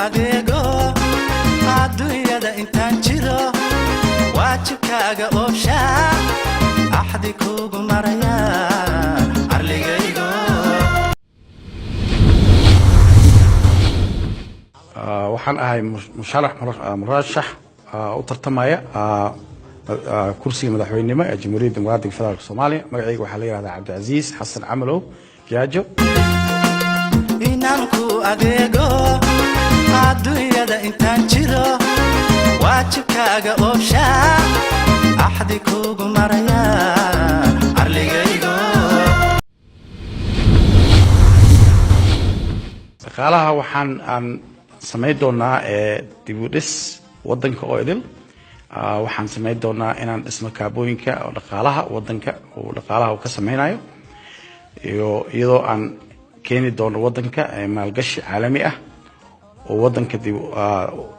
adeego adduunyada intaan jiro waajibkaaga oosha axdi kugu maraya arligaygo waxaan ahay murashax u tartamaya kursiga madaxweynenimo ee Jamhuuriyadda Dimuqraadiga Federaalka Soomaaliya magacaygu waxa la yiraahdaa Cabdicaziis Xasan Camalow Jaajo inaan ku adeego adduunyada intaan jiro waajibkaaga oosha axdi kugu maraya arligaygo shaqaalaha waxaan samayn doonaa dib u dhis wadanka oo idil waxaan samayn doonaa inaan dhismo kaabooyinka oo dhaqaalaha wadanka oo dhaqaalaha uu ka samaynayo iyadoo aan keeni doono wadanka maalgashi caalami ah oo wadanka dib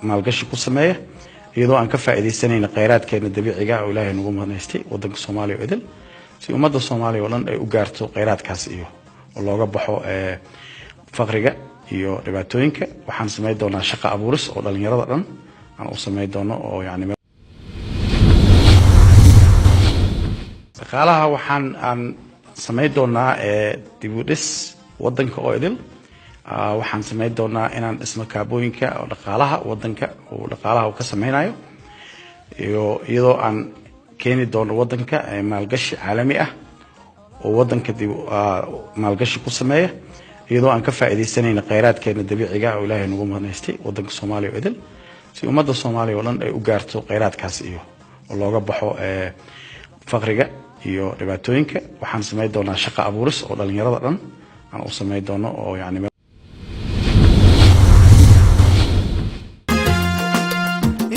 maalgashi ku sameeya iyadoo aan ka faa'iideysanayna kheyraadkeena dabiiciga ah oo Ilaahay nagu manaystay wadanka Soomaaliya oo idil si ummadda Soomaaliya oo dhan ay u gaarto kheyraadkaas iyo oo looga baxo faqriga iyo dhibaatooyinka waxaan samayn doonaa shaqo abuuris oo dhalinyarada dhan aan u samayn doono oo yaani shaqaalaha waxaan samayn doonaa dib u dhis wadanka oo idil waxaan samayn doonaa inaan dhismo kaabooyinka oo dhaqaalaha wadanka oo dhaqaalaha uu ka samaynayo iyadoo aan keeni doono wadanka maalgashi caalami ah oo wadanka dib maalgashi ku sameeya iyadoo aan ka faa'iideysanayna kheyraadkeena dabiiciga ah oo Ilaahay nagu manaystay wadanka Soomaaliya oo idil si ummadda Soomaaliya oo dhan ay u gaarto kheyraadkaas iyo oo looga baxo faqriga iyo dhibaatooyinka waxaan samayn doonaa shaqo abuuris oo dhalinyarada dhan aan u samayn doono oo yaani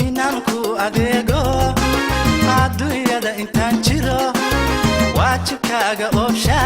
inaan ku adeego adduunyada intaan jiro waajibkaaga oosha